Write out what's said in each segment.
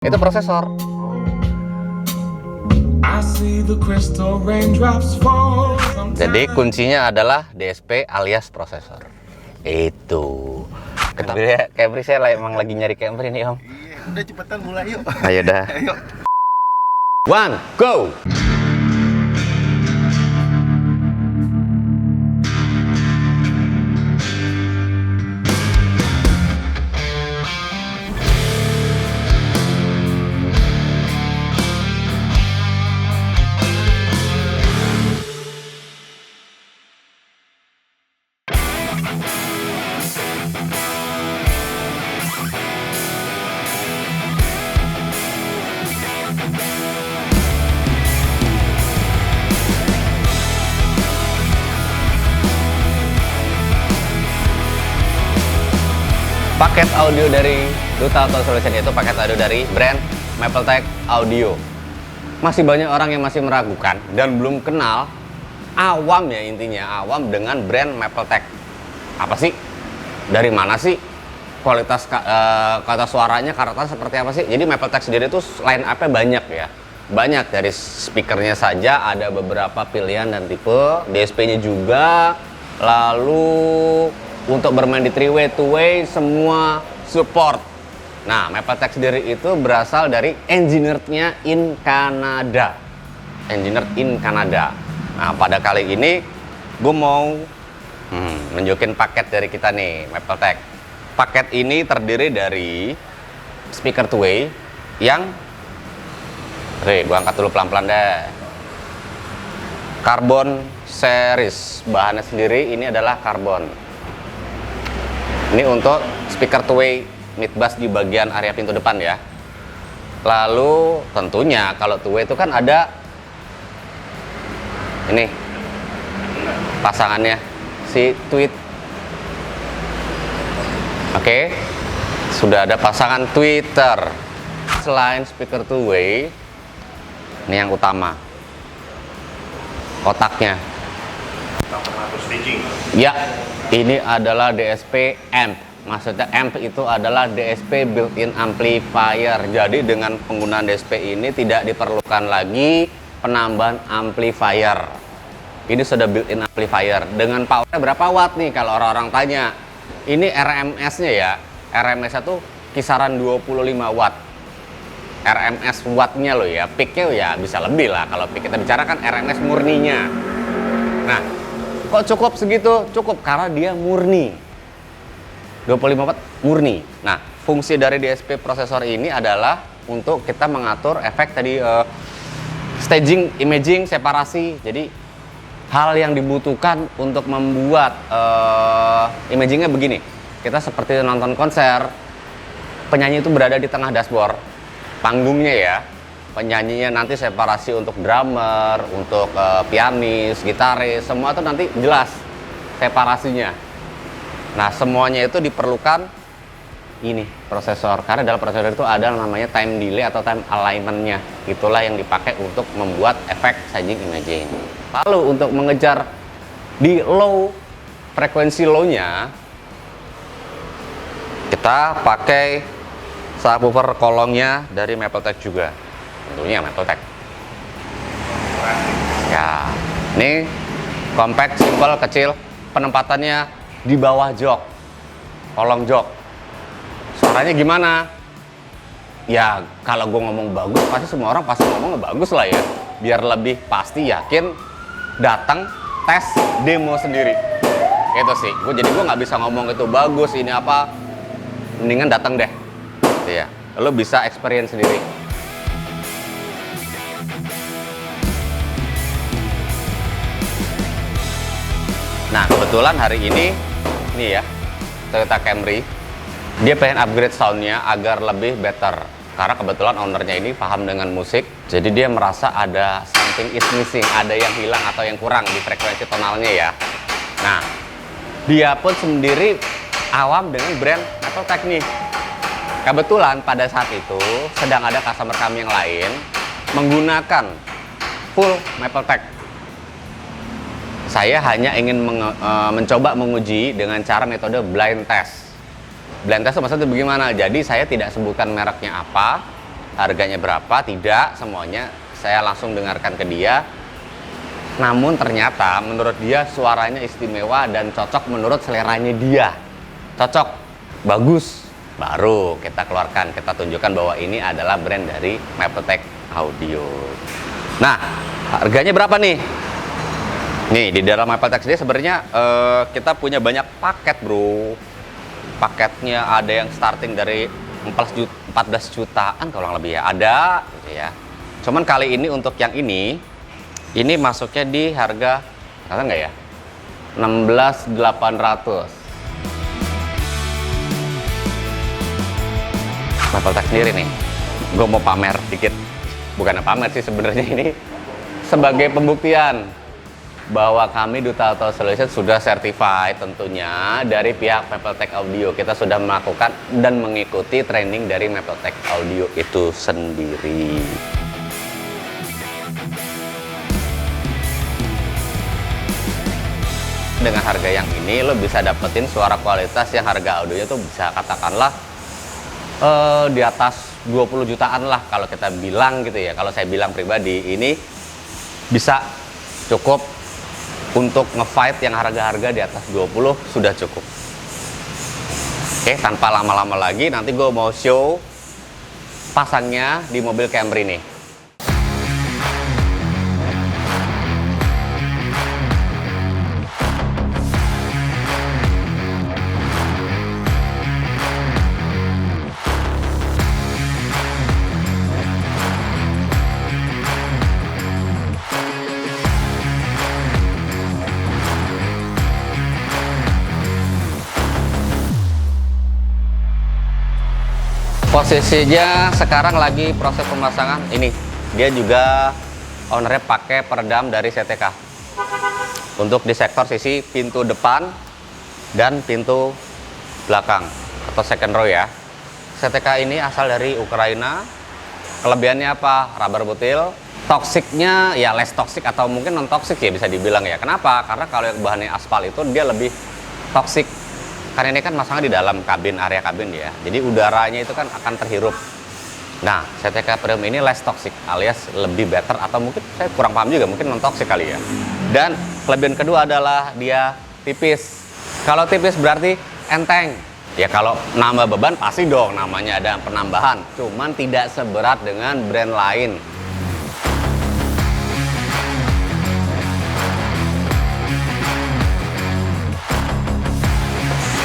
Itu prosesor. Jadi kuncinya adalah DSP alias prosesor. Itu. Camry saya emang lagi nyari Camry nih, Om. Iya, udah cepetan mulai yuk. Ayo dah. Ayo. One, go. Paket audio dari Duta Auto Solution itu paket audio dari brand Mapletech Audio. Masih banyak orang yang masih meragukan dan belum kenal, awam ya intinya, awam dengan brand Mapletech. Apa sih? Dari mana sih? Kualitas kata suaranya, karakter seperti apa sih? Jadi Mapletech sendiri itu line up-nya banyak ya. Banyak, dari speakernya saja ada beberapa pilihan dan tipe, DSP-nya juga, lalu untuk bermain di 3-way, 2-way, semua support. Nah, Mapletech sendiri itu berasal dari engineered-nya in Canada. Engineered in Canada. Nah, pada kali ini gue mau nunjukin paket dari kita nih, Mapletech. Paket ini terdiri dari speaker 2-way yang gue angkat dulu pelan-pelan deh. Carbon series, bahannya sendiri ini adalah karbon. Ini untuk speaker 2-way mid bass di bagian area pintu depan ya. Lalu tentunya kalau 2-way itu kan ada ini pasangannya si tweet. Oke, sudah ada pasangan tweeter. Selain speaker 2-way, ini yang utama, kotaknya. Ya, ini adalah DSP amp. Maksudnya amp itu adalah DSP built-in amplifier. Jadi dengan penggunaan DSP ini tidak diperlukan lagi penambahan amplifier. Ini sudah built-in amplifier. Dengan powernya berapa watt nih kalau orang-orang tanya. Ini RMS-nya ya. RMS-nya tuh kisaran 25 watt. RMS wattnya loh ya. Peak-nya ya bisa lebih lah. Kalau peak kita bicarakan RMS murninya. Nah, kok cukup segitu? Cukup karena dia murni. 25 watt murni. Nah, fungsi dari DSP prosesor ini adalah untuk kita mengatur efek tadi staging, imaging, separasi. Jadi hal yang dibutuhkan untuk membuat imagingnya begini. Kita seperti nonton konser, penyanyi itu berada di tengah dashboard, panggungnya ya. Penyanyinya nanti separasi untuk drummer, untuk pianis, gitaris, semua itu nanti jelas separasinya. Nah, semuanya itu diperlukan ini prosesor, karena dalam prosesor itu ada namanya time delay atau time alignment-nya. Itulah yang dipakai untuk membuat efek staging imaging. Lalu untuk mengejar di low, frekuensi low-nya, kita pakai subwoofer kolongnya dari Mapletech juga. Tentunya Mapletech. Ya, ini compact, simple, kecil, penempatannya di bawah jok, kolong jok. Suaranya gimana? Ya, kalau gue ngomong bagus, pasti semua orang pasti ngomong bagus lah ya. Biar lebih pasti yakin, datang tes demo sendiri. Itu sih. Jadi gue nggak bisa ngomong itu bagus, ini apa. Mendingan datang deh. Ya, lo bisa experience sendiri. Nah, kebetulan hari ini nih ya, Toyota Camry dia pengen upgrade soundnya agar lebih better, karena kebetulan ownernya ini paham dengan musik. Jadi dia merasa ada something is missing, ada yang hilang atau yang kurang di frekuensi tonalnya ya. Nah, dia pun sendiri awam dengan brand Mapletech nih. Kebetulan pada saat itu sedang ada customer kami yang lain menggunakan full Mapletech. Saya hanya ingin mencoba menguji dengan cara metode blind test. Blind test itu maksudnya bagaimana? Jadi saya tidak sebutkan mereknya apa, harganya berapa, tidak, semuanya saya langsung dengarkan ke dia. Namun ternyata menurut dia suaranya istimewa dan cocok menurut seleranya dia. Cocok, bagus, baru kita keluarkan, kita tunjukkan bahwa ini adalah brand dari Mapletech Audio. Nah, harganya berapa nih? Nih, di dalam Mapletech ini sebenarnya kita punya banyak paket, bro. Paketnya ada yang starting dari 14 jutaan kalau lebih ya, ada gitu ya. Cuman kali ini untuk yang ini masuknya di harga, kata nggak ya? 16.800. Mapletech sendiri nih, gue mau pamer dikit. Bukan pamer sih sebenarnya, ini sebagai pembuktian bahwa kami Duta Auto Solution sudah certified tentunya dari pihak Mapletech Audio. Kita sudah melakukan dan mengikuti training dari Mapletech Audio itu sendiri. Dengan harga yang ini lo bisa dapetin suara kualitas yang harga audionya tuh bisa katakanlah di atas 20 jutaan lah kalau kita bilang gitu ya. Kalau saya bilang pribadi, ini bisa cukup untuk nge-fight yang harga-harga di atas 20 sudah cukup. Oke, tanpa lama-lama lagi, nanti gue mau show pasangnya di mobil Camry nih. Posisinya sekarang lagi proses pemasangan. Ini dia juga ownernya pakai peredam dari CTK untuk di sektor sisi pintu depan dan pintu belakang atau second row ya. CTK ini asal dari Ukraina. Kelebihannya apa? Rubber butil. Toksiknya ya less toxic atau mungkin non toxic ya bisa dibilang ya. Kenapa? Karena kalau bahannya aspal itu dia lebih toxic. Karena ini kan masangnya di dalam kabin, area kabin ya. Jadi udaranya itu kan akan terhirup. Nah, CTK Premium ini less toxic alias lebih better, atau mungkin saya kurang paham juga, mungkin non toxic kali ya. Dan kelebihan kedua adalah dia tipis. Kalau tipis berarti enteng. Ya kalau nambah beban pasti dong namanya ada penambahan. Cuman tidak seberat dengan brand lain.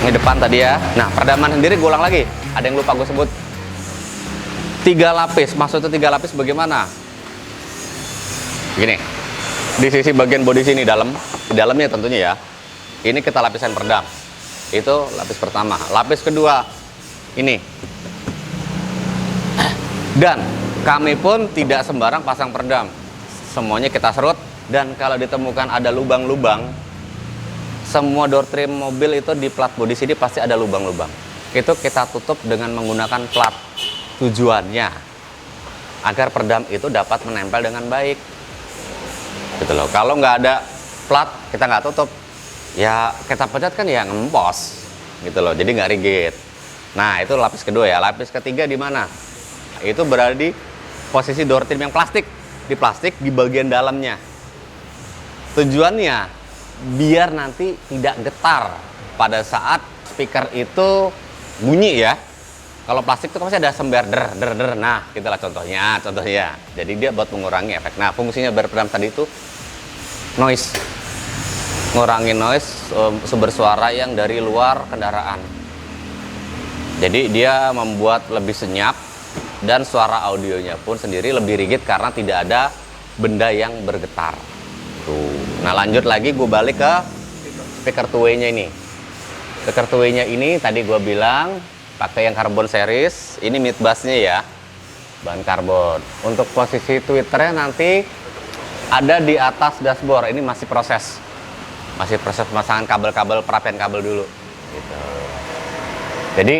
Ini depan tadi ya. Nah, peredaman sendiri gue ulang lagi. Ada yang lupa gue sebut. 3 lapis. Maksudnya 3 lapis bagaimana? Gini. Di sisi bagian bodi sini dalam, di dalamnya tentunya ya. Ini kita lapisan peredam. Itu lapis pertama. Lapis kedua ini. Dan kami pun tidak sembarang pasang peredam. Semuanya kita serut, dan kalau ditemukan ada lubang-lubang, semua door trim mobil itu di plat bodi sini pasti ada lubang-lubang. Itu kita tutup dengan menggunakan plat. Tujuannya agar peredam itu dapat menempel dengan baik. Gitu loh. Kalau nggak ada plat, kita nggak tutup, ya kita pencet kan ya ngempos. Gitu loh. Jadi nggak rigid. Nah, itu lapis kedua ya. Lapis ketiga di mana? Itu berada di posisi door trim yang plastik. Di plastik di bagian dalamnya. Tujuannya biar nanti tidak getar pada saat speaker itu bunyi ya. Kalau plastik itu pasti ada sember der der der. Nah, gitulah contohnya. Jadi dia buat mengurangi efek. Nah, fungsinya berperedam tadi itu noise. Ngurangi noise sumber suara yang dari luar kendaraan. Jadi dia membuat lebih senyap dan suara audionya pun sendiri lebih rigid karena tidak ada benda yang bergetar. Tuh. Nah, lanjut lagi gue balik ke speaker two-way-nya ini. Speaker two-way-nya ini tadi gue bilang pakai yang karbon series. Ini mid bass-nya ya, bahan karbon. Untuk posisi tweeternya nanti ada di atas dashboard. Ini masih proses pemasangan kabel-kabel, perapian kabel dulu. Gitu. Jadi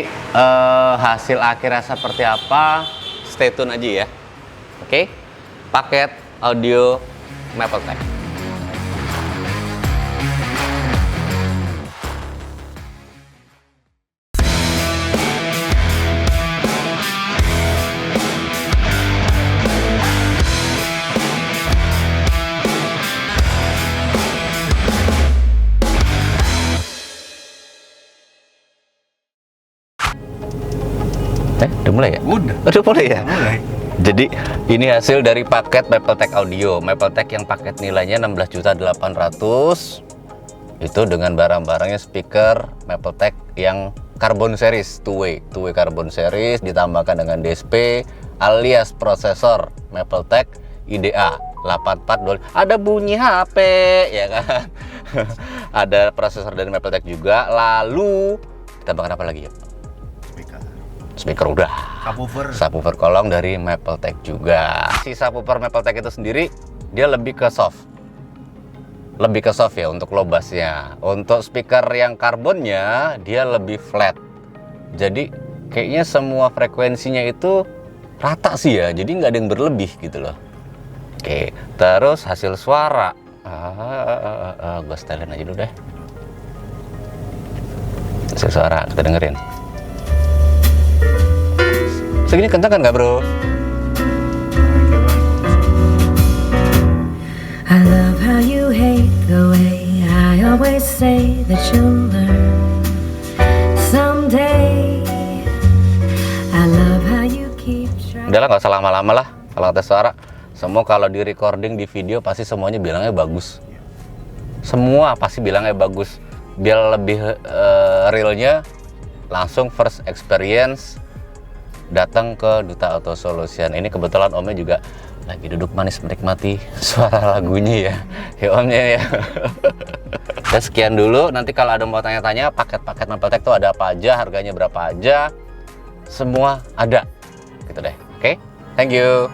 hasil akhirnya seperti apa? Stay tune aja ya. Oke? Paket audio Mapletech. Udah mulai ya? Udah mulai ya? Mulai. Jadi ini hasil dari paket Mapletech Audio. Mapletech yang paket nilainya 16.800.000 itu dengan barang-barangnya speaker Mapletech yang Carbon Series, two-way Carbon Series ditambahkan dengan DSP alias prosesor Mapletech IDA 8425. Ada bunyi HP ya kan. Ada prosesor dari Mapletech juga. Lalu ditambahkan apa lagi ya? Speaker udah. Subwoofer kolong dari Mapletech juga. Si subwoofer Mapletech itu sendiri dia lebih ke soft ya untuk low bassnya. Untuk speaker yang karbonnya dia lebih flat. Jadi kayaknya semua frekuensinya itu rata sih ya. Jadi nggak ada yang berlebih gitu loh. Oke, terus hasil suara. Gue setelin aja dulu deh. Hasil suara kita dengerin. Segini kencang kan nggak bro? I love how you hate the way I always say that you'll learn someday. I love how you keep trying. Udahlah nggak usah lama-lama lah kalau ngetes suara. Semua kalau di recording di video pasti semuanya bilangnya bagus. Semua pasti bilangnya bagus. Biar lebih realnya langsung first experience datang ke Duta Auto Solution. Ini kebetulan omnya juga lagi duduk manis menikmati suara lagunya ya. Ya omnya ya. Ya sekian dulu. Nanti kalau ada mau tanya-tanya paket-paket Mapletech tuh ada apa aja, harganya berapa aja, semua ada. Gitu deh. Oke? Thank you.